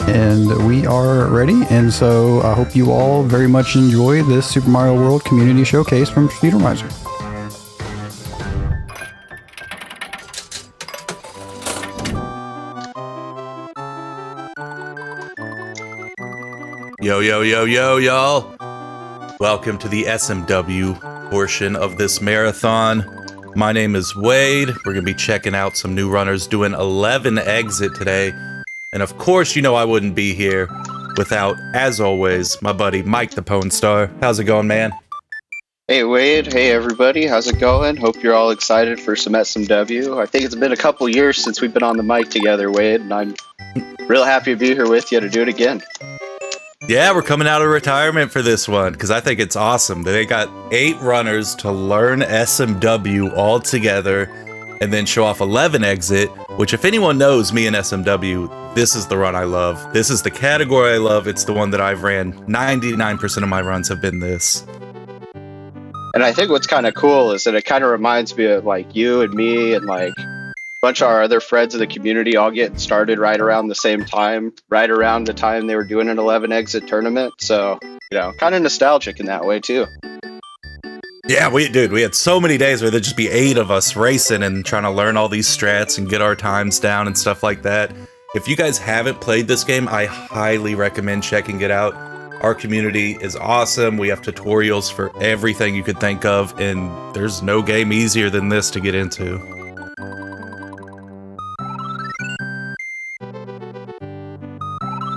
and we are ready. And so I hope you all very much enjoy this Super Mario World Community Showcase from Speedromizer. Yo, yo, yo, yo, y'all. Welcome to the SMW portion of this marathon. My name is Wade. We're going to be checking out some new runners doing 11 exit today. And of course, you know I wouldn't be here without, as always, my buddy Mike the Pwn Star. How's it going, man? Hey Wade, hey everybody, how's it going? Hope you're all excited for some SMW. I think it's been a couple years since we've been on the mic together, Wade, and I'm real happy to be here with you to do it again. Yeah, we're coming out of retirement for this one because I think it's awesome. They got 8 runners to learn SMW all together and then show off 11 exit, which if anyone knows me in SMW, this is the run I love. This is the category I love. It's the one that I've ran. 99% of my runs have been this. And I think what's kind of cool is that it kind of reminds me of like you and me and like a bunch of our other friends in the community all getting started right around the same time, right around the time they were doing an 11 exit tournament. So, you know, kind of nostalgic in that way too. Yeah, we had so many days where there'd just be 8 of us racing and trying to learn all these strats and get our times down and stuff like that. If you guys haven't played this game, I highly recommend checking it out. Our community is awesome. We have tutorials for everything you could think of, and there's no game easier than this to get into.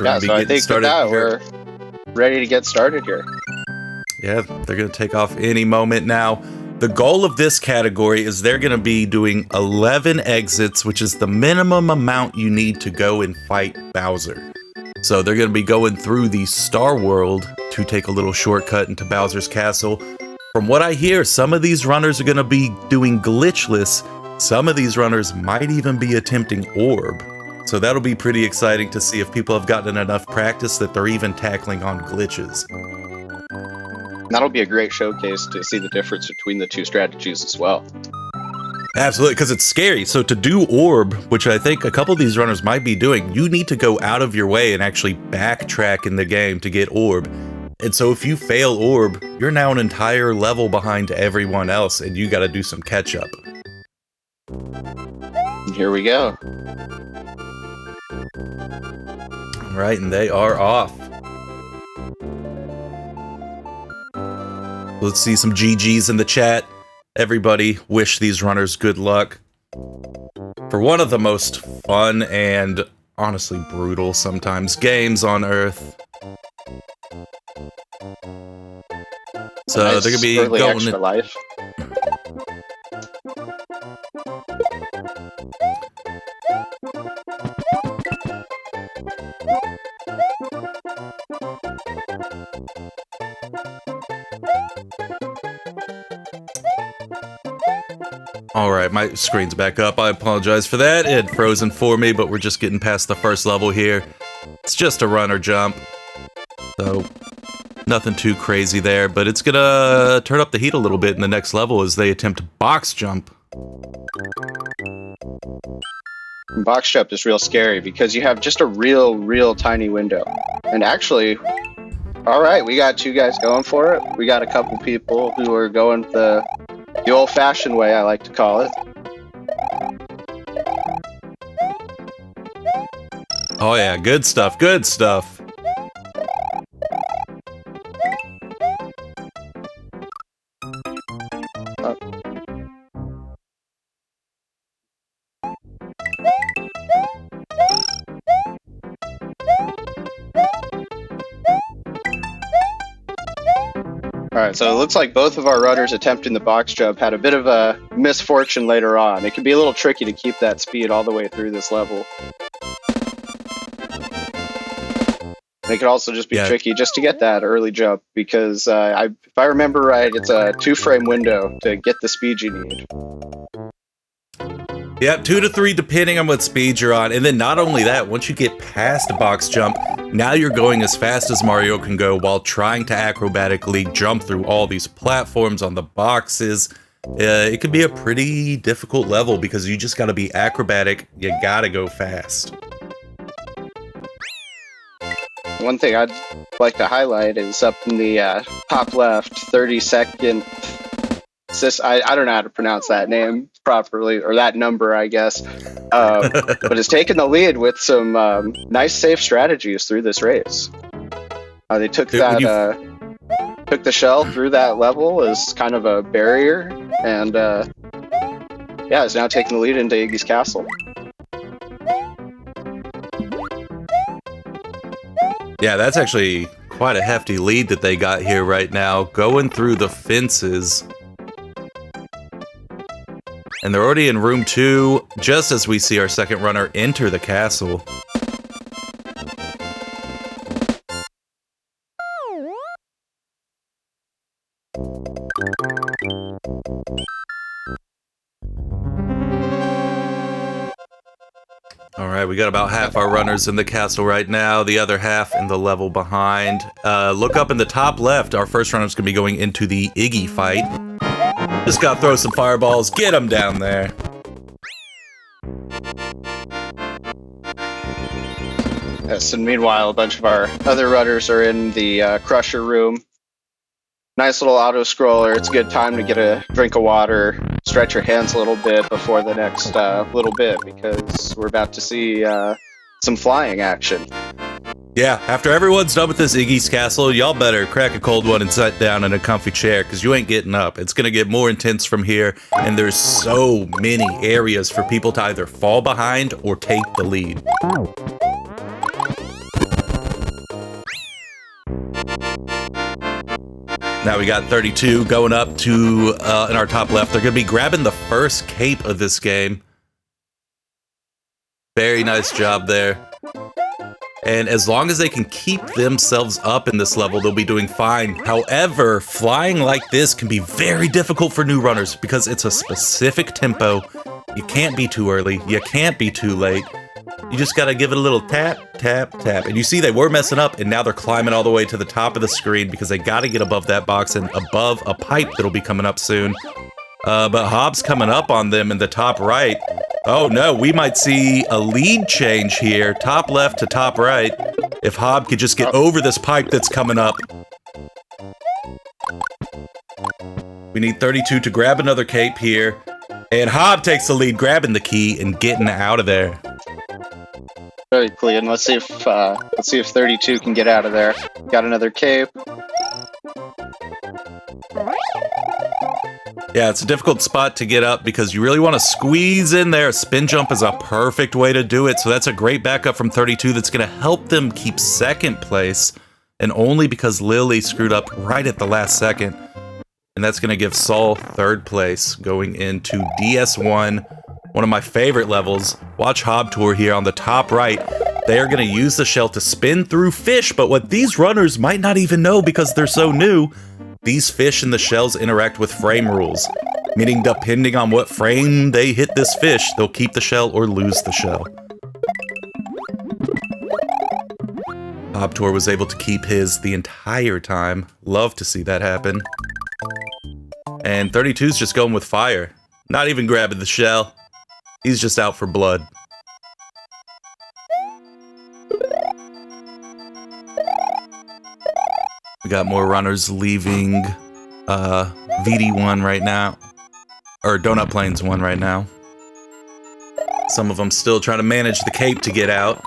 Yeah, so I think with that, we're ready to get started here. Yeah, they're going to take off any moment now. The goal of this category is they're going to be doing 11 exits, which is the minimum amount you need to go and fight Bowser. So they're going to be going through the Star World to take a little shortcut into Bowser's Castle. From what I hear, some of these runners are going to be doing glitchless. Some of these runners might even be attempting orb. So that'll be pretty exciting to see if people have gotten enough practice that they're even tackling on glitches. That'll be a great showcase to see the difference between the two strategies as well. Absolutely, because it's scary. So to do orb, which I think a couple of these runners might be doing, you need to go out of your way and actually backtrack in the game to get orb. And so if you fail orb, you're now an entire level behind everyone else, and you got to do some catch up. Here we go. All right, and they are off. Let's see some GGs in the chat. Everybody wish these runners good luck for one of the most fun and honestly brutal sometimes games on Earth. So nice, they're gonna be going going extra life. Alright, my screen's back up. I apologize for that. It had frozen for me, but we're just getting past the first level here. It's just a run or jump. So, nothing too crazy there, but it's gonna turn up the heat a little bit in the next level as they attempt box jump. Box jump is real scary because you have just a real tiny window. And actually, alright, we got 2 guys going for it. We got a couple people who are going the old-fashioned way, I like to call it. Oh yeah, good stuff, good stuff. Alright, so it looks like both of our runners attempting the box jump had a bit of a misfortune later on. It can be a little tricky to keep that speed all the way through this level. And it could also just be tricky just to get that early jump because if I remember right, it's a 2-frame window to get the speed you need. Yeah, 2 to 3 depending on what speed you're on. And then not only that, once you get past a box jump, now you're going as fast as Mario can go while trying to acrobatically jump through all these platforms on the boxes. It can be a pretty difficult level because you just gotta be acrobatic, you gotta go fast. one thing I'd like to highlight is up in the top left, 32nd. I don't know how to pronounce that name properly, or that number, I guess. But has taken the lead with some nice, safe strategies through this race. They took took the shell through that level as kind of a barrier, and yeah, is now taking the lead into Iggy's castle. Yeah, that's actually quite a hefty lead that they got here right now, going through the fences. And they're already in room 2, just as we see our second runner enter the castle. Alright, we got about half our runners in the castle right now, the other half in the level behind. Look up in the top left, our first runner's going to be going into the Iggy fight. Just gotta throw some fireballs, get them down there. Yes, and meanwhile, a bunch of our other runners are in the crusher room. Nice little auto scroller. It's a good time to get a drink of water, stretch your hands a little bit before the next little bit, because we're about to see some flying action. Yeah, after everyone's done with this Iggy's castle, y'all better crack a cold one and sit down in a comfy chair, because you ain't getting up. It's going to get more intense from here, and there's so many areas for people to either fall behind or take the lead. Now we got 32 going up to, in our top left. They're going to be grabbing the first cape of this game. Very nice job there. And as long as they can keep themselves up in this level, they'll be doing fine. However, flying like this can be very difficult for new runners because it's a specific tempo. You can't be too early. You can't be too late. You just gotta give it a little tap, tap, tap. And you see they were messing up, and now they're climbing all the way to the top of the screen because they gotta get above that box and above a pipe that'll be coming up soon. But Hobbs coming up on them in the top right. Oh no, we might see a lead change here, top left to top right, if Hobb could just get over this pipe that's coming up. We need 32 to grab another cape here, and Hobb takes the lead, grabbing the key and getting out of there. Very clean. Let's see if 32 can get out of there. Got another cape. Yeah, it's a difficult spot to get up because you really want to squeeze in there. Spin jump is a perfect way to do it, so that's a great backup from 32 that's going to help them keep second place, and only because Lily screwed up right at the last second. And that's going to give Saul third place going into DS1, one of my favorite levels. Watch Hobb Tour here on the top right. They are going to use the shell to spin through fish, but what these runners might not even know because they're so new, these fish and the shells interact with frame rules, meaning depending on what frame they hit this fish, they'll keep the shell or lose the shell. Hobb Tour was able to keep his the entire time. Love to see that happen. And 32's just going with fire. Not even grabbing the shell. He's just out for blood. We got more runners leaving VD1 right now. Or Donut Plains 1 right now. Some of them still trying to manage the cape to get out.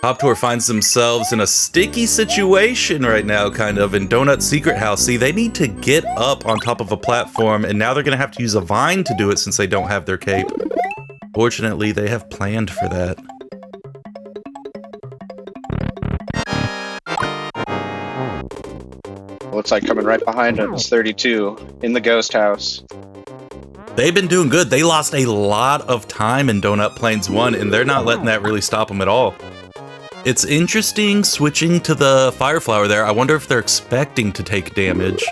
Hobb Tour finds themselves in a sticky situation right now, kind of, in Donut Secret House. See, they need to get up on top of a platform, and now they're going to have to use a vine to do it since they don't have their cape. Fortunately, they have planned for that. Looks like coming right behind us, 32 in the ghost house. They've been doing good. They lost a lot of time in Donut Plains 1, and they're not letting that really stop them at all. It's interesting switching to the Fire Flower there. I wonder if they're expecting to take damage.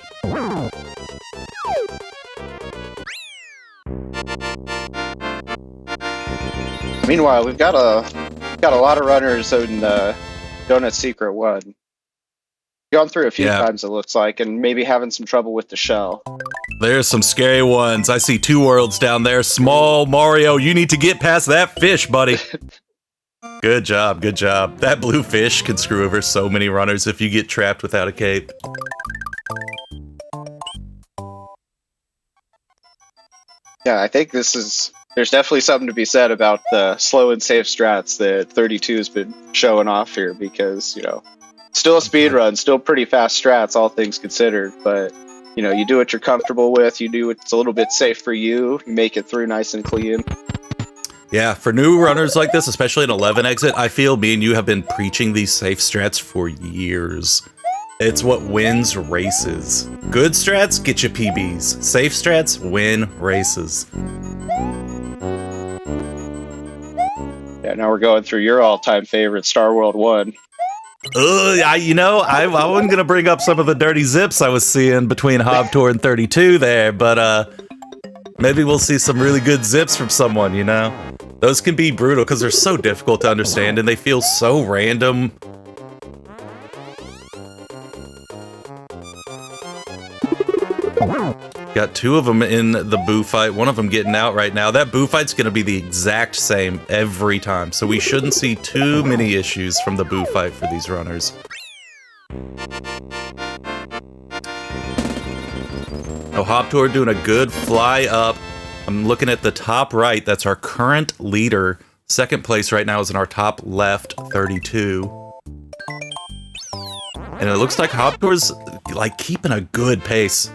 Meanwhile, we've got a lot of runners in Donut Secret 1. Gone through a few times, it looks like, and maybe having some trouble with the shell. There's some scary ones. I see two worlds down there. Small Mario, you need to get past that fish, buddy. Good job, good job. That blue fish can screw over so many runners if you get trapped without a cape. Yeah, I think there's definitely something to be said about the slow and safe strats that 32 has been showing off here because, you know, still a speed run, still pretty fast strats, all things considered, but, you know, you do what you're comfortable with, you do what's a little bit safe for you, you make it through nice and clean. Yeah, for new runners like this, especially an 11 exit, I feel me and you have been preaching these safe strats for years. It's what wins races. Good strats get you PBs. Safe strats win races. Yeah, now we're going through your all-time favorite, Star World 1. I wasn't gonna bring up some of the dirty zips I was seeing between Hobtor and 32 there, but maybe we'll see some really good zips from someone, you know? Those can be brutal because they're so difficult to understand and they feel so random. Got two of them in the boo fight, one of them getting out right now. That boo fight's gonna be the exact same every time, so we shouldn't see too many issues from the boo fight for these runners. Oh, Hobtor doing a good fly up. I'm looking at the top right, that's our current leader. Second place right now is in our top left, 32. And it looks like Hobtor's like keeping a good pace.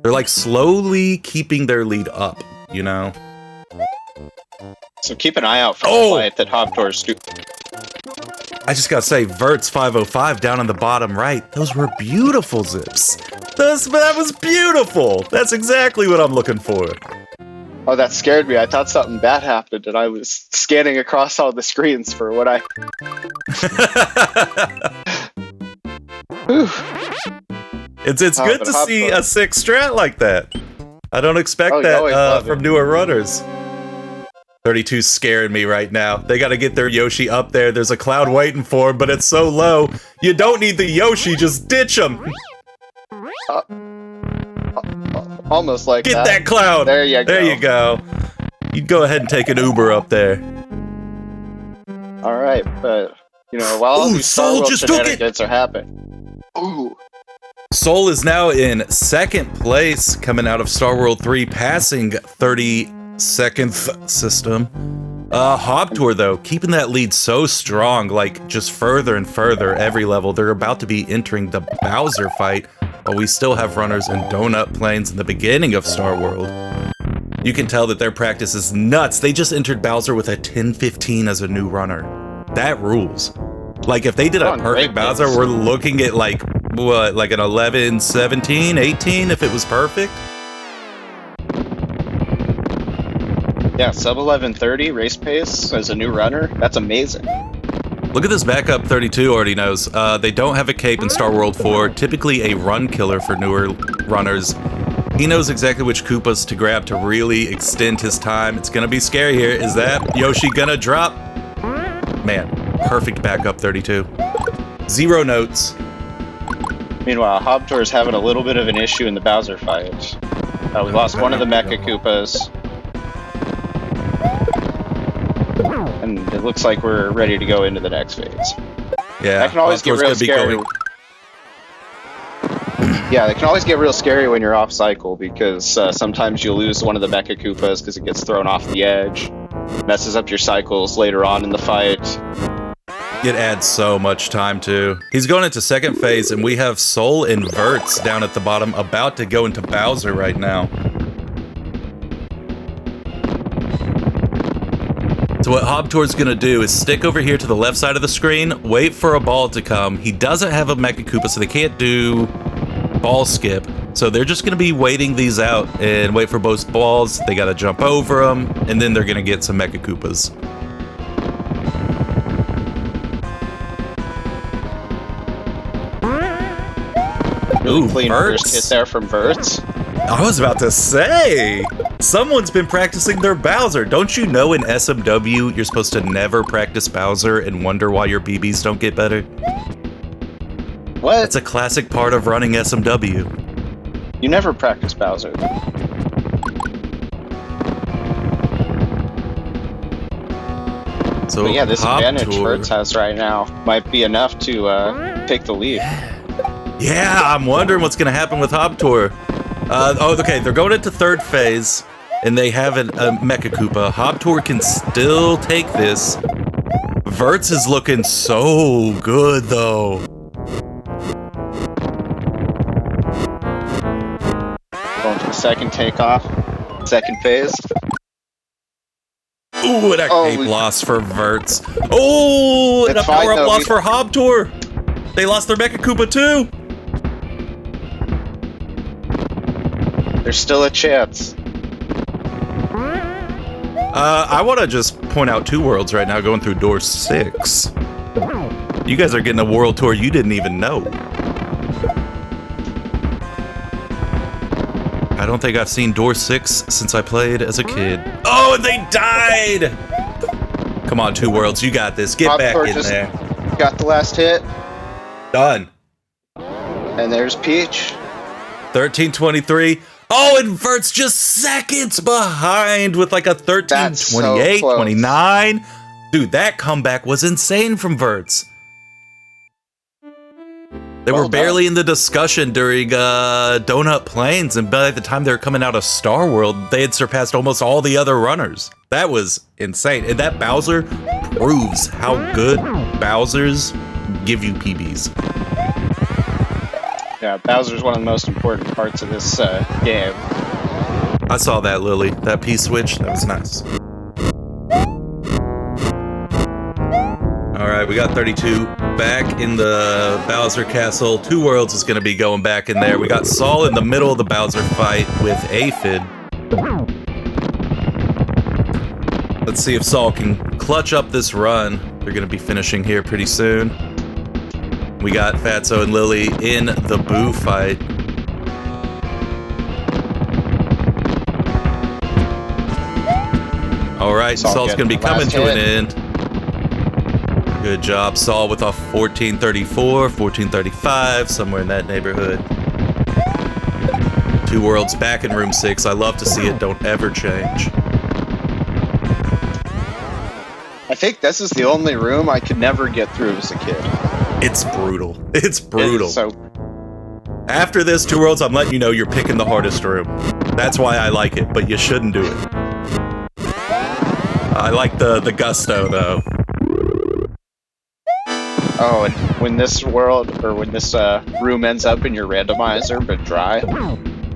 They're like slowly keeping their lead up, you know? So keep an eye out for the fight that Hobtor's I just gotta say, Vert's 505 down on the bottom right. Those were beautiful zips. That was beautiful. That's exactly what I'm looking for. Oh, that scared me. I thought something bad happened, and I was scanning across all the screens for what I... It's good to see a 6 strat like that. I don't expect that from newer runners. 32's scaring me right now. They gotta get their Yoshi up there. There's a cloud waiting for him, but it's so low. You don't need the Yoshi, just ditch him. Almost like Get that cloud. There you go. There you go. You go ahead and take an Uber up there. All right, but you know, while all these Star World shenanigans are happening. Ooh. Soul is now in second place, coming out of Star World 3, passing 32nd system. Hobtor, though, keeping that lead so strong, like just further and further every level. They're about to be entering the Bowser fight, while we still have runners in donut planes in the beginning of Star World. You can tell that their practice is nuts. They just entered Bowser with a 10-15 as a new runner. That rules. Like, if they did a perfect Bowser, we're looking at, like, what, like an 11, 17, 18, if it was perfect? Yeah, sub 11:30 race pace as a new runner. That's amazing. Look at this backup 32 already knows. They don't have a cape in Star World 4, typically a run killer for newer runners. He knows exactly which Koopas to grab to really extend his time. It's gonna be scary here. Is that Yoshi gonna drop? Man, perfect backup 32. 0 notes. Meanwhile, Hobtor is having a little bit of an issue in the Bowser fight. We lost one of the Mecha Koopas. And it looks like we're ready to go into the next phase. Yeah, that can always get real scary. Yeah, they can always get real scary when you're off cycle because sometimes you'll lose one of the Mecha Koopas because it gets thrown off the edge. Messes up your cycles later on in the fight. It adds so much time too. He's going into second phase and we have Soul and Verts down at the bottom about to go into Bowser right now. So what Hobtor's gonna do is stick over here to the left side of the screen, wait for a ball to come. He doesn't have a Mecha Koopa, so they can't do ball skip. So they're just gonna be waiting these out and wait for both balls. They gotta jump over them, and then they're gonna get some Mecha Koopas. Really clean first hit there from Verts. I was about to say, someone's been practicing their Bowser. Don't you know in SMW you're supposed to never practice Bowser and wonder why your BBs don't get better? What? It's a classic part of running SMW. You never practice Bowser. So But yeah, this Hop advantage Tour. Verts has right now might be enough to take the lead. Yeah, I'm wondering what's gonna happen with Hop Tour. Okay, they're going into third phase, and they have a Mecha Koopa. Hop Tour can still take this. Verts is looking so good, though. Going to the second takeoff, second phase. Ooh, and a cape loss for Verts. Oh, and a power-up loss for Hop Tour. They lost their Mecha Koopa, too. There's still a chance. I want to just point out 2 worlds right now going through door 6. You guys are getting a world tour you didn't even know. I don't think I've seen door 6 since I played as a kid. Oh, and they died! Come on, 2 worlds, you got this. Get back in there. Got the last hit. Done. And there's Peach. 13-23. Oh, and Vert's just seconds behind with like a 13-28, so 29. Dude, that comeback was insane from Verts. They were barely in the discussion during Donut Plains, and by the time they were coming out of Star World, they had surpassed almost all the other runners. That was insane. And that Bowser proves how good Bowsers give you PBs. Yeah, Bowser's one of the most important parts of this game. I saw that, Lily. That P-switch, that was nice. Alright, we got 32 back in the Bowser Castle. 2 worlds is going to be going back in there. We got Saul in the middle of the Bowser fight with Aphid. Let's see if Saul can clutch up this run. They're going to be finishing here pretty soon. We got Fatso and Lily in the Boo fight. Alright, Saul's going to be coming to an end. Good job, Saul, with a 1434, 1435, somewhere in that neighborhood. 2 worlds back in room 6. I love to see it. Don't ever change. I think this is the only room I could never get through as a kid. It's brutal. It's brutal. So after this 2 worlds, I'm letting you know you're picking the hardest room. That's why I like it, but you shouldn't do it. I like the gusto, though. Oh, and when this world, or when this room ends up in your randomizer but dry.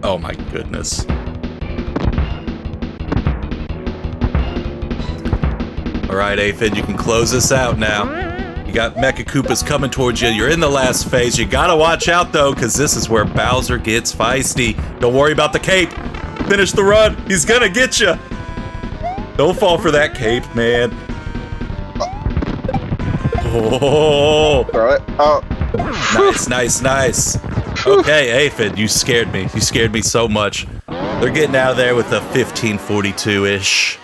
Oh my goodness. Alright, Aphid, you can close this out now. You got Mecha Koopas coming towards you. You're in the last phase. You gotta watch out, though, because this is where Bowser gets feisty. Don't worry about the cape. Finish the run. He's gonna get you. Don't fall for that cape, man. Oh. Throw it. Oh. Nice, nice, nice. Okay, Aphid, you scared me. You scared me so much. They're getting out of there with a 1542-ish.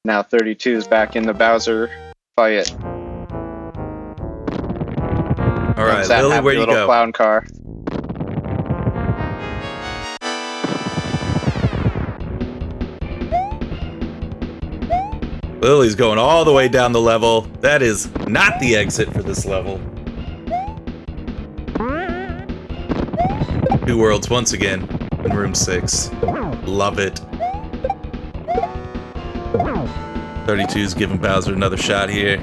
Now 32 is back in the Bowser fight. All right, Lily, where you little go? Clown car. Lily's going all the way down the level. That is not the exit for this level. 2 worlds once again in room 6. Love it. 32's giving Bowser another shot here.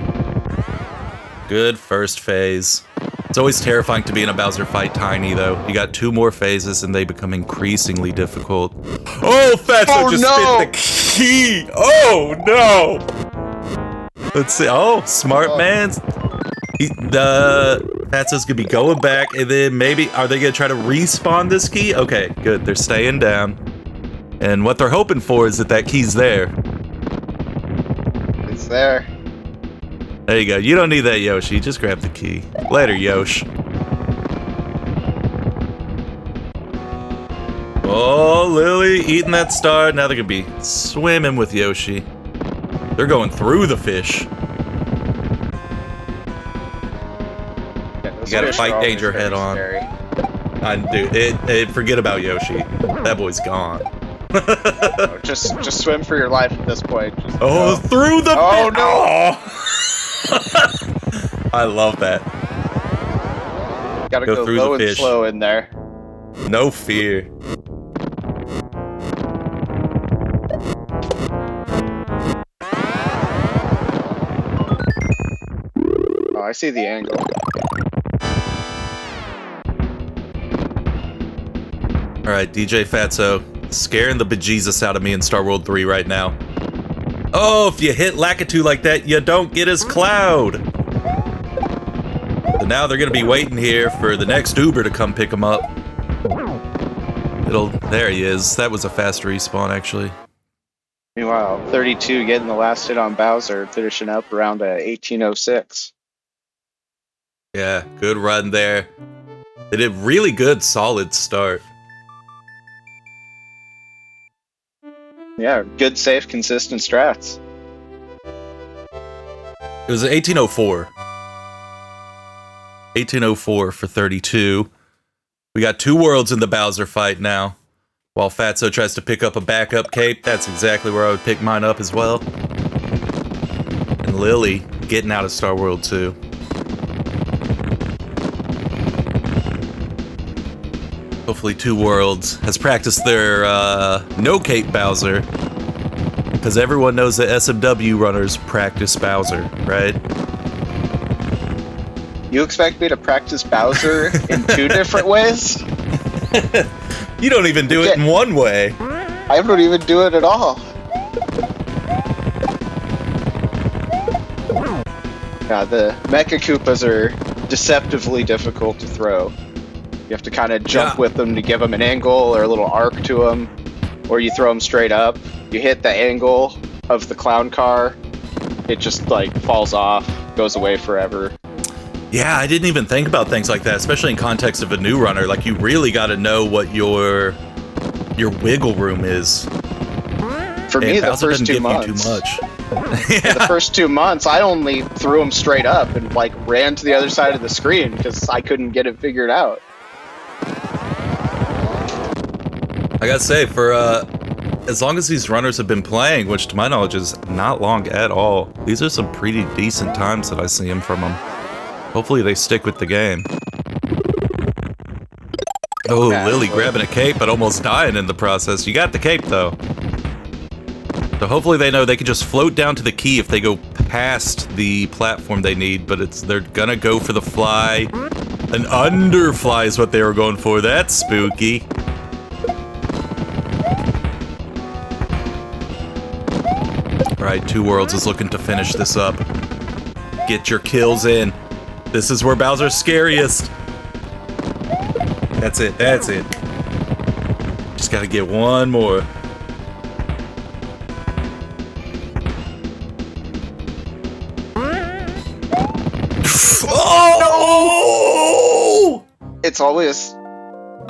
Good first phase. It's always terrifying to be in a Bowser fight tiny, though. You got 2 more phases and they become increasingly difficult. Oh, Fatso just spit the key! Oh, no! Let's see. Oh, smart man. Fatso's gonna be going back, and then maybe, are they gonna try to respawn this key? Okay, good. They're staying down. And what they're hoping for is that key's there. It's there. There you go. You don't need that, Yoshi. Just grab the key. Later, Yosh. Oh, Lily eating that star. Now they're gonna be swimming with Yoshi. They're going through the fish. You gotta fight danger head on. Dude, forget about Yoshi. That boy's gone. Just swim for your life at this point. Just Oh, go. through the Oh, pit. no. Oh. I love that. Gotta Go go through low the and fish. slow in there. No fear. Oh, I see the angle. All right, DJ Fatso, scaring the bejesus out of me in Star World 3 right now. Oh, if you hit Lakitu like that, you don't get his cloud. So now they're gonna be waiting here for the next Uber to come pick him up. There he is. That was a fast respawn, actually. Meanwhile, 32 getting the last hit on Bowser, finishing up around 1806. Yeah, good run there. They did really good, solid start. Yeah, good, safe, consistent strats. It was 1804. 1804 for 32. We got 2 worlds in the Bowser fight now. While Fatso tries to pick up a backup cape, that's exactly where I would pick mine up as well. And Lily getting out of Star World 2. Hopefully 2 Worlds has practiced their no cape Bowser. Because everyone knows that SMW runners practice Bowser, right? You expect me to practice Bowser in 2 different ways? You don't even do it in one way. I don't even do it at all. Yeah, the Mecha Koopas are deceptively difficult to throw. You have to kind of jump with them to give them an angle or a little arc to them, or you throw them straight up. You hit the angle of the clown car, it just like falls off, goes away forever. Yeah, I didn't even think about things like that, especially in context of a new runner. Like, you really got to know what your wiggle room is. For me, the Bowser first doesn't 2 give months. you too much. The first 2 months, I only threw them straight up and like ran to the other side of the screen because I couldn't get it figured out. I gotta say, for as long as these runners have been playing, which to my knowledge is not long at all, these are some pretty decent times that I see them from them. Hopefully they stick with the game. Oh, Yeah, Lily grabbing a cape but almost dying in the process. You got the cape though. So hopefully they know they can just float down to the key if they go past the platform they need, but they're gonna go for the fly. An underfly is what they were going for. That's spooky. Alright, 2 Worlds is looking to finish this up. Get your kills in. This is where Bowser's scariest. That's it, that's it. Just gotta get one more. Oh! It's always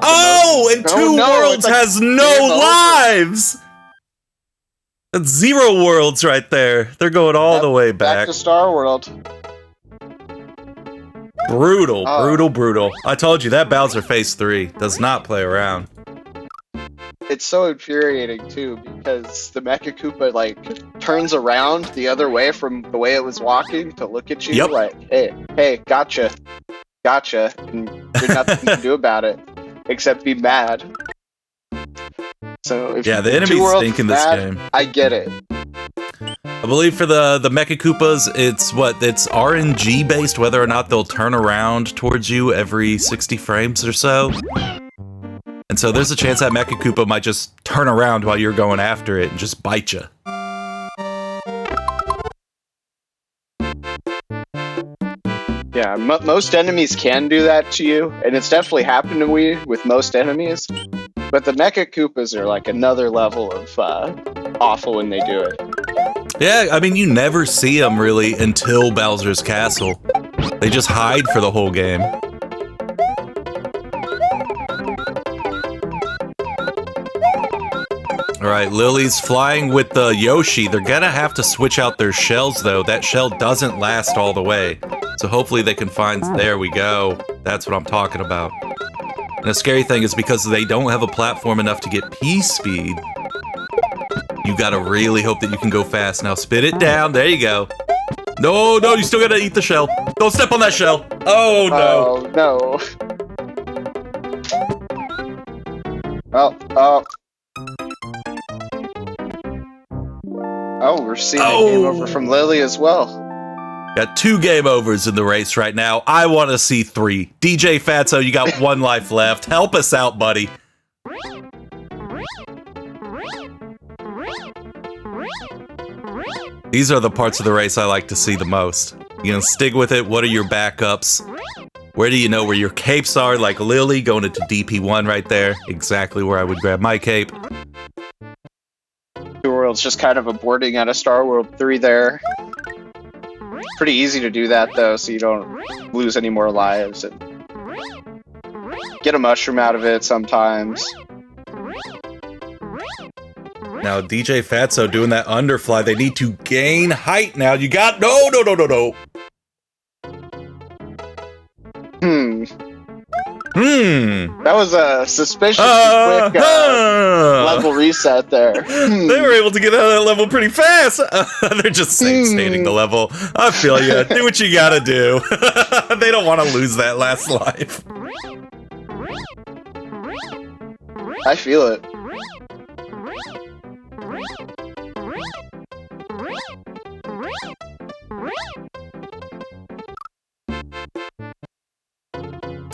Oh, and 2 Worlds like has game no over. lives! That's 0 Worlds right there. They're going all the way back. to Star World. Brutal, Oh. brutal, brutal. I told you, that Bowser Phase 3 does not play around. It's so infuriating too because the Mecha Koopa like turns around the other way from the way it was walking to look at you. Yep. Like, hey, gotcha, and there's nothing you can do about it except be mad. So if Yeah, the Two enemies Worlds stink in is this mad, game. I get it. I believe for the Mecha Koopas, it's RNG based, whether or not they'll turn around towards you every 60 frames or so. And so there's a chance that Mecha Koopa might just turn around while you're going after it and just bite you. Yeah, most enemies can do that to you, and it's definitely happened to me with most enemies. But the Mecha Koopas are like another level of awful when they do it. Yeah, I mean, you never see them really until Bowser's Castle. They just hide for the whole game. Alright, Lily's flying with the Yoshi. They're gonna have to switch out their shells, though. That shell doesn't last all the way. So hopefully they can find... There we go. That's what I'm talking about. And the scary thing is because they don't have a platform enough to get P-Speed, You gotta really hope that you can go fast. Now spit it down. There you go. No, no, you still gotta eat the shell. Don't step on that shell. Oh, no. Oh, no. Oh. Oh, we're seeing a game over from Lily as well. Got 2 game overs in the race right now. I want to see 3. DJ Fatso, you got 1 life left. Help us out, buddy. These are the parts of the race I like to see the most. You gonna stick with it? What are your backups? Where do you know where your capes are? Like Lily going into DP1 right there. Exactly where I would grab my cape. Two Worlds just kind of aborting out of Star World 3 there. Pretty easy to do that though, so you don't lose any more lives and get a mushroom out of it sometimes. Now DJ Fatso doing that underfly. They need to gain height now. You got no. That was a suspiciously quick level reset there. They were able to get out of that level pretty fast. They're just safe-stating the level. I feel you. Do what you gotta do. They don't want to lose that last life. I feel it.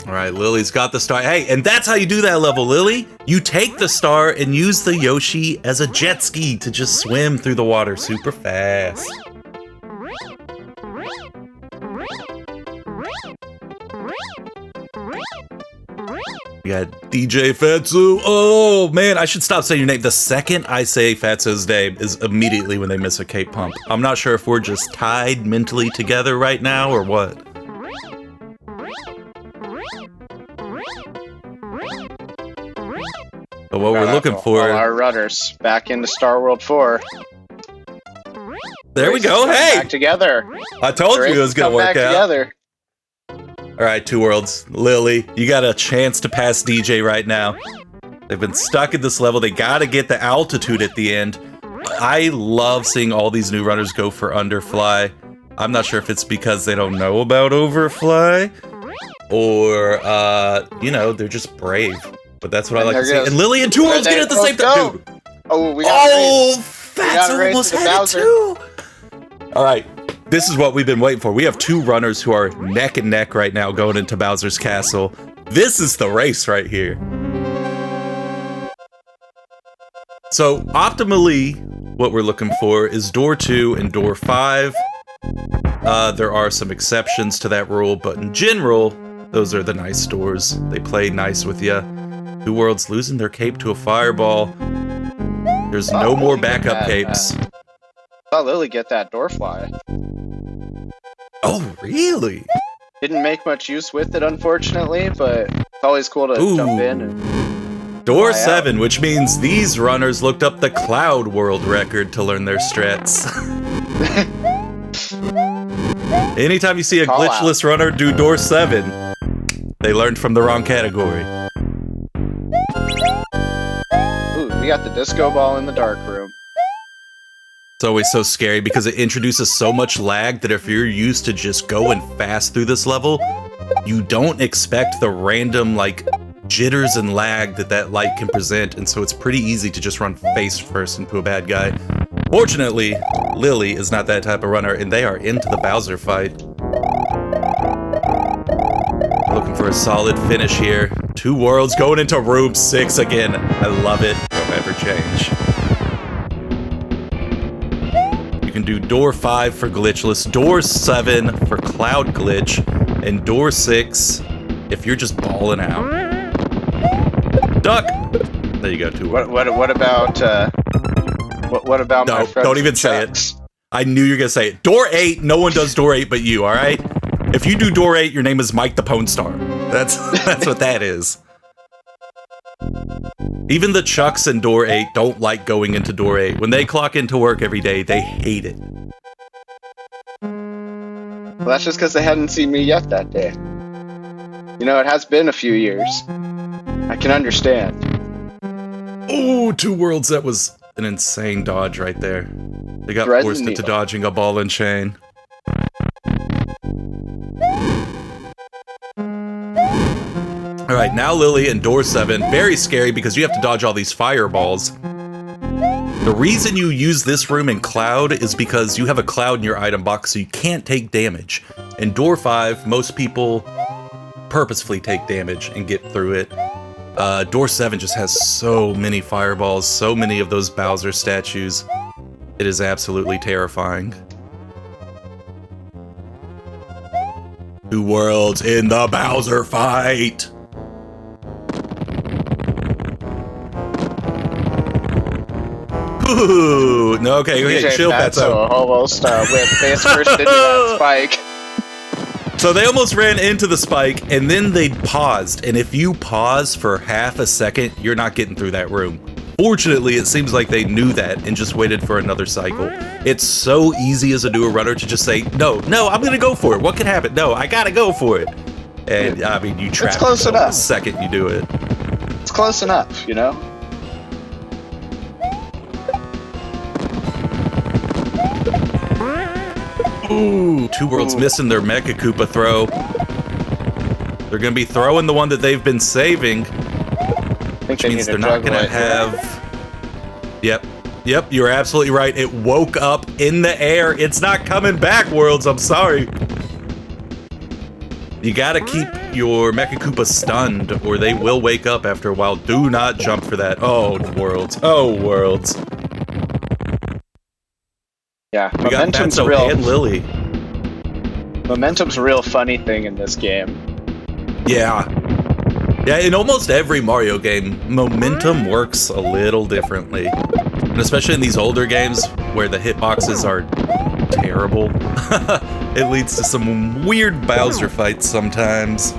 All right, Lily's got the star. Hey, and that's how you do that level, Lily. You take the star and use the Yoshi as a jet ski to just swim through the water super fast. We got DJ Fatso. Oh, man, I should stop saying your name. The second I say Fatso's name is immediately when they miss a cape pump. I'm not sure if we're just tied mentally together right now or what. But what we're looking for... All our runners back into Star World 4. There we go. Hey! Back together. I told you it was going to work out. Together. All right, Two Worlds. Lily, you got a chance to pass DJ right now. They've been stuck at this level. They got to get the altitude at the end. I love seeing all these new runners go for underfly. I'm not sure if it's because they don't know about overfly or, you know, they're just brave. But that's what I like to see. And Lily and Two Worlds get it at the same time. Dude. Oh, we got Fatso almost had it too. All right. This is what we've been waiting for. We have 2 runners who are neck and neck right now going into Bowser's Castle. This is the race right here. So, optimally, what we're looking for is door 2 and door 5. There are some exceptions to that rule, but in general, those are the nice doors. They play nice with you. Two Worlds losing their cape to a fireball. There's no more backup capes. I saw Lily get that door fly. Oh, really? Didn't make much use with it, unfortunately, but it's always cool to jump in and door 7, which means these runners looked up the Cloud World record to learn their strats. Anytime you see a glitchless runner do door 7, they learned from the wrong category. Ooh, we got the disco ball in the dark room. It's always so scary because it introduces so much lag that if you're used to just going fast through this level, you don't expect the random, like, jitters and lag that light can present, and so it's pretty easy to just run face first into a bad guy. Fortunately, Lily is not that type of runner, and they are into the Bowser fight. Looking for a solid finish here. Two Worlds going into room 6 again. I love it. Don't ever change. You can do door 5 for glitchless, door 7 for cloud glitch, and door 6 if you're just balling out. Duck! There you go, Two Worlds. What about my friends? Don't even say it. I knew you were gonna say it. Door 8, no one does door 8 but you, alright? If you do door 8, your name is Mike the Pone Star. That's what that is. Even the Chucks in door 8 don't like going into door 8. When they clock into work every day, they hate it. Well, that's just because they hadn't seen me yet that day. You know, it has been a few years. I can understand. Oh, Two Worlds, that was an insane dodge right there. They got Resident forced into Evil. dodging a ball and chain. All right, now Lily and door 7. Very scary because you have to dodge all these fireballs. The reason you use this room in Cloud is because you have a cloud in your item box, so you can't take damage. In door 5, most people purposefully take damage and get through it. Door 7 just has so many fireballs, so many of those Bowser statues. It is absolutely terrifying. 2 worlds in the Bowser fight! Ooh, no, okay, DJ chill, Fatso almost went face first into that spike. So they almost ran into the spike, and then they paused. And if you pause for half a second, you're not getting through that room. Fortunately, it seems like they knew that and just waited for another cycle. It's so easy as a newer runner to just say, no, I'm gonna go for it. What could happen? No, I gotta go for it. And I mean, you trap close yourself enough. the second you do it. It's close enough, you know? Ooh, 2 worlds missing their Mecha Koopa throw. They're gonna be throwing the one that they've been saving, which means they're not gonna have... Yep, you're absolutely right. It woke up in the air. It's not coming back, Worlds, I'm sorry. You gotta keep your Mecha Koopa stunned, or they will wake up after a while. Do not jump for that. Oh, Worlds. Oh, Worlds. Yeah, We got Fatso and Lily. Momentum's a real funny thing in this game. Yeah. Yeah, in almost every Mario game, momentum works a little differently. And especially in these older games where the hitboxes are terrible, it leads to some weird Bowser fights sometimes.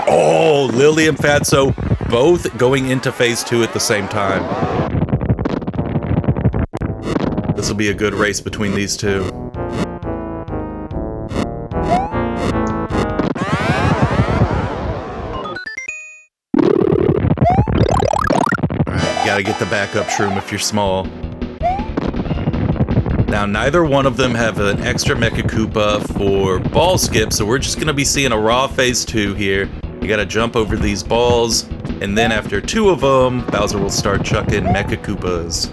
Oh, Lily and Fatso both going into phase 2 at the same time. This will be a good race between these two. Alright, gotta get the backup shroom if you're small. Now, neither one of them have an extra Mecha Koopa for ball skip, so we're just gonna be seeing a raw phase 2 here. You gotta jump over these balls, and then after 2 of them, Bowser will start chucking Mecha Koopas.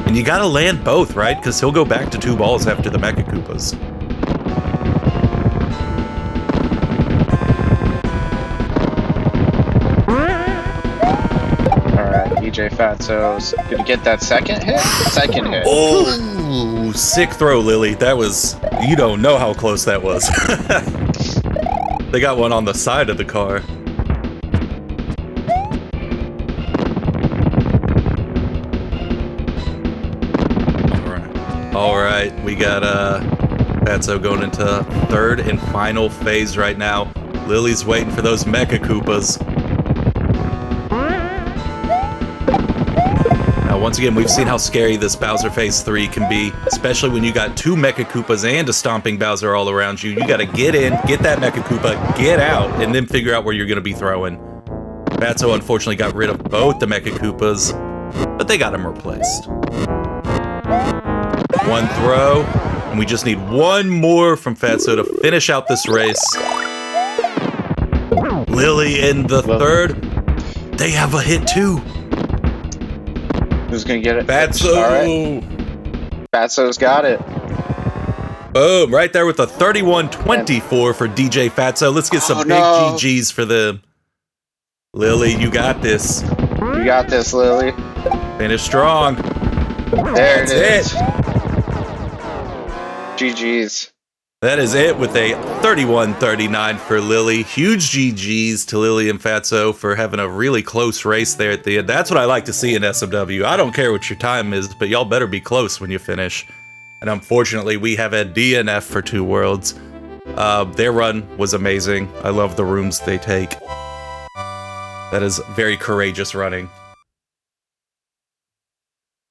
And you gotta land both, right? Because he'll go back to 2 balls after the Mecha Koopas. Alright, DJ Fatso's gonna get that second hit? Second hit. Oh, sick throw, Lily. That was... You don't know how close that was. They got one on the side of the car. Alright, we got Fatso going into 3rd and final phase right now. Lily's waiting for those Mecha Koopas. Now, once again, we've seen how scary this Bowser phase 3 can be, especially when you got 2 Mecha Koopas and a stomping Bowser all around you. You gotta get in, get that Mecha Koopa, get out, and then figure out where you're gonna be throwing. Fatso unfortunately got rid of both the Mecha Koopas, but they got him replaced. 1 throw, and we just need 1 more from Fatso to finish out this race. Lily in the 3rd. They have a hit too. Who's gonna get it? Fatso. Alright. Fatso's got it. Boom, right there with a 31-24 for DJ Fatso. Let's get some big GGs for them. Lily, you got this. You got this, Lily. Finish strong. There That's it is. it. GG's. That is it with a 31-39 for Lily. Huge GG's to Lily and Fatso for having a really close race there at the end. That's what I like to see in SMW. I don't care what your time is, but y'all better be close when you finish. And unfortunately, we have a DNF for 2 worlds. Their run was amazing. I love the rooms they take. That is very courageous running.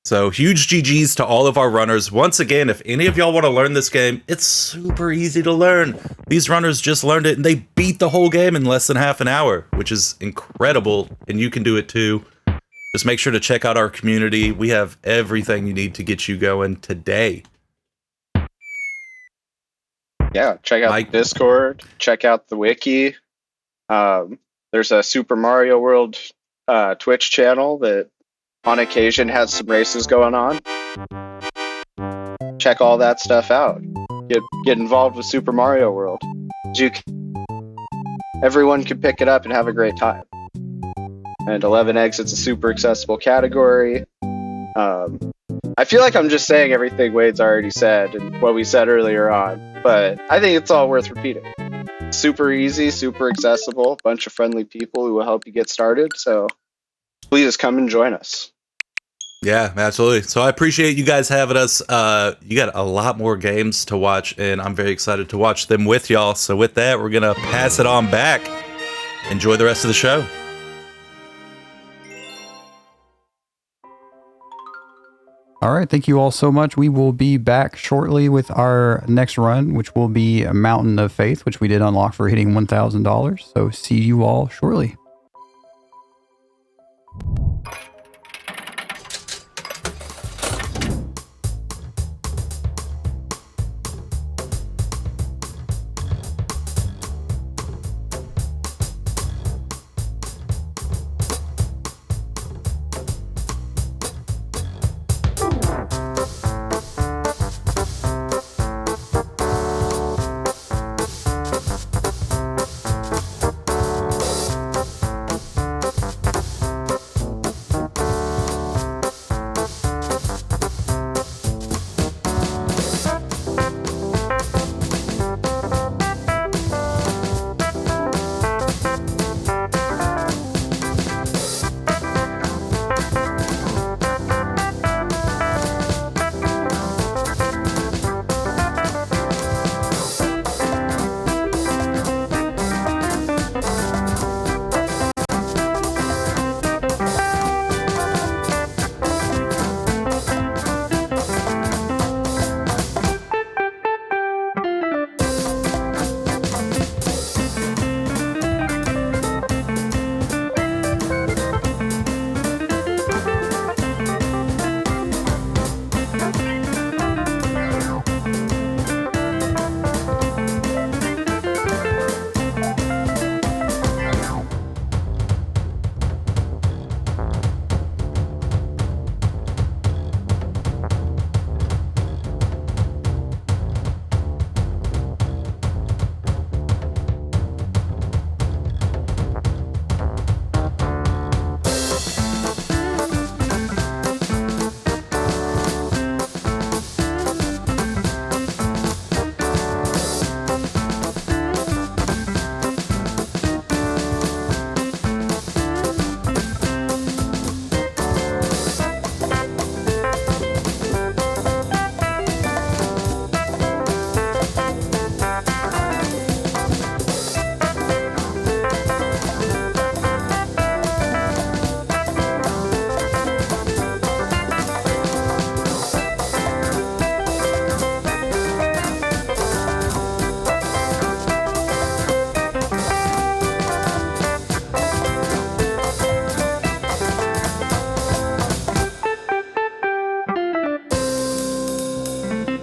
So huge GG's to all of our runners. Once again, if any of y'all want to learn this game, it's super easy to learn. These runners just learned it and they beat the whole game in less than half an hour, which is incredible. And you can do it too. just make sure to check out our community. We have everything you need to get you going today. Yeah, check out the Discord, check out the wiki. There's a Super Mario World Twitch channel that on occasion has some races going on. Check all that stuff out. Get involved with Super Mario World. Everyone can pick it up and have a great time. And 11 Exit's a super accessible category. I feel like I'm just saying everything Wade's already said and what we said earlier on, but I think it's all worth repeating. Super easy, super accessible, bunch of friendly people who will help you get started, so please come and join us. Yeah, absolutely. So I appreciate you guys having us. You got a lot more games to watch, and I'm very excited to watch them with y'all. So with that, we're going to pass it on back. Enjoy the rest of the show. All right, thank you all so much. We will be back shortly with our next run, which will be a Mountain of Faith, which we did unlock for hitting $1,000. So see you all shortly.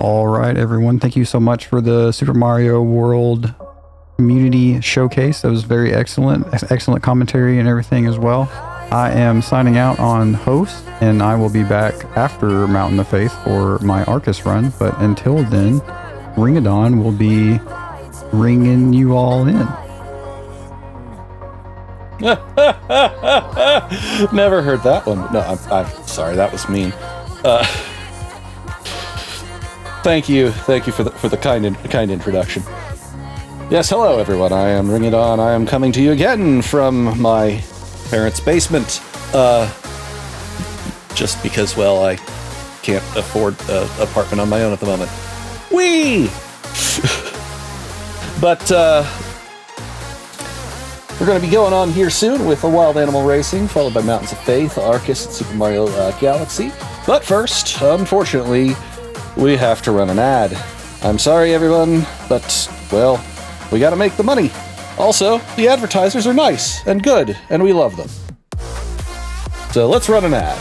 All right, everyone. Thank you so much for the Super Mario World Community Showcase. That was very excellent. Excellent commentary and everything as well. I am signing out on host, and I will be back after Mountain of Faith for my Arcus run. But until then, Ringadon will be ringing you all in. Never heard that one. No, I'm sorry. That was mean. Thank you for the kind introduction. Yes, hello everyone. I am Ring It On. I am coming to you again from my parents' basement. Just because, well, I can't afford an apartment on my own at the moment. Whee! But we're going to be going on here soon with a Wild Animal Racing, followed by Mountains of Faith, Arcus, and Super Mario Galaxy. But first, unfortunately, we have to run an ad. I'm sorry, everyone, but, well, we gotta make the money. Also, the advertisers are nice and good, and we love them. So let's run an ad.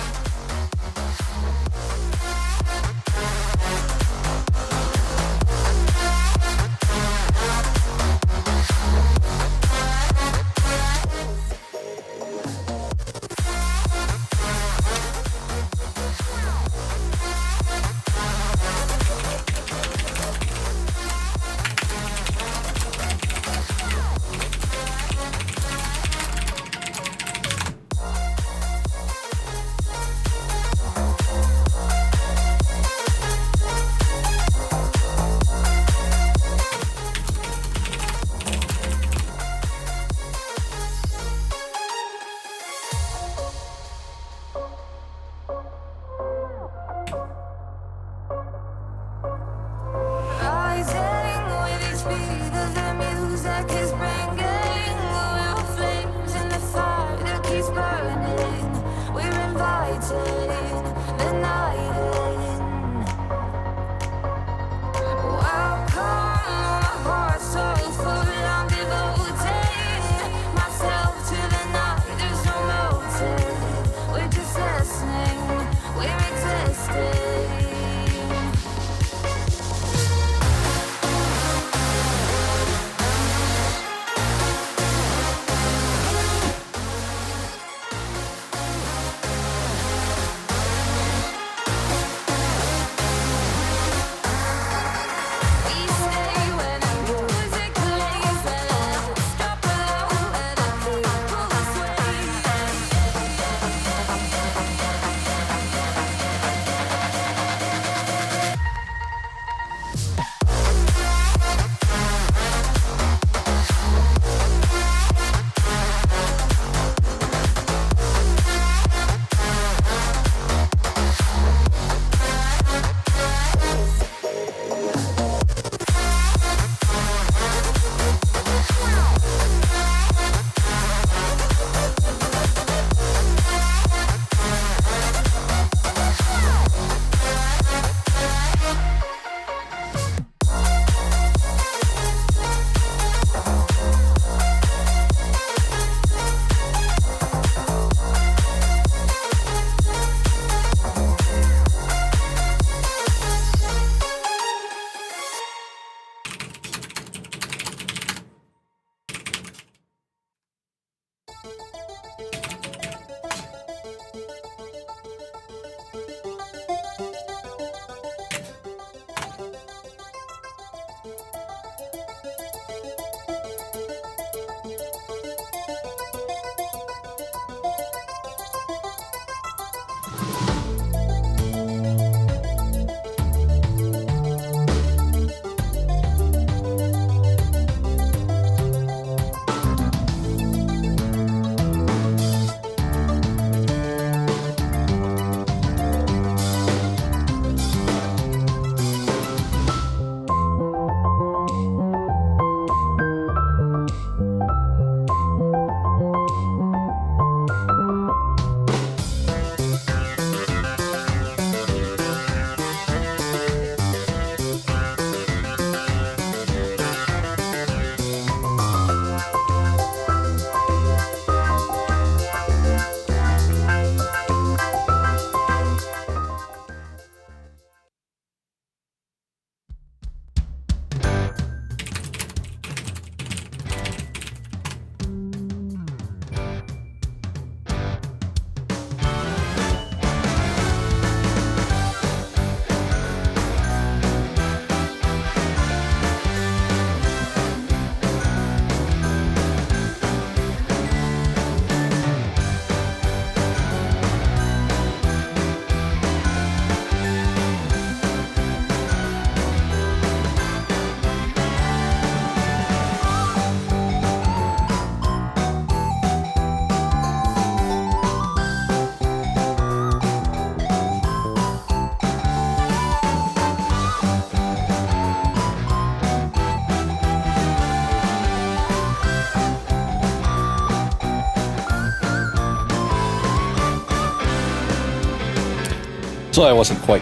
So I wasn't quite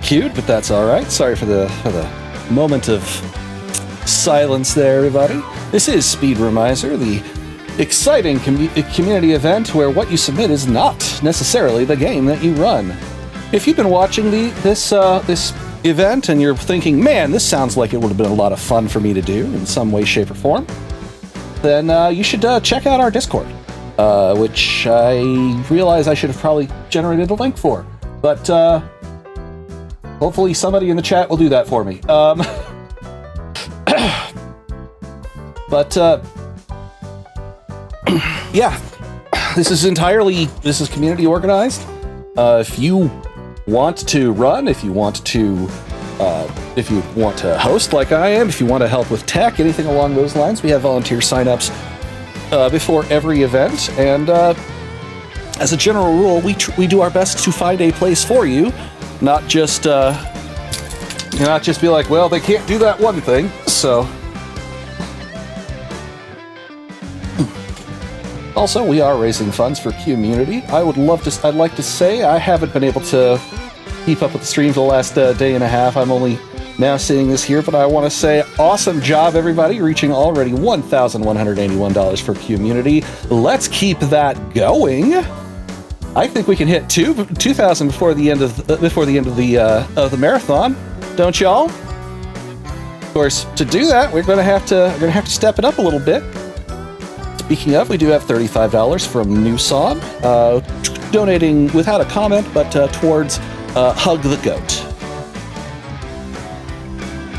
cued, but that's all right. Sorry for the moment of silence there, everybody. This is Speedromizer, the exciting community event where what you submit is not necessarily the game that you run. If you've been watching this event and you're thinking, man, this sounds like it would have been a lot of fun for me to do in some way, shape, or form, then you should check out our Discord, which I realize I should have probably generated a link for. But hopefully somebody in the chat will do that for me. Yeah, this is community organized. If you want to run, if you want to host like I am, if you want to help with tech, anything along those lines, we have volunteer signups before every event. And as a general rule, we do our best to find a place for you, not just be like, well, they can't do that one thing, so. Also, we are raising funds for QMUNITY. I'd like to say I haven't been able to keep up with the stream for the last day and a half. I'm only now seeing this here, but I want to say awesome job, everybody, reaching already $1,181 for QMUNITY. Let's keep that going. I think we can hit 2,000 before the end of the marathon, don't y'all? Of course, to do that, we're gonna have to step it up a little bit. Speaking of, we do have $35 from Newsom, donating without a comment, but towards Hug the Goat.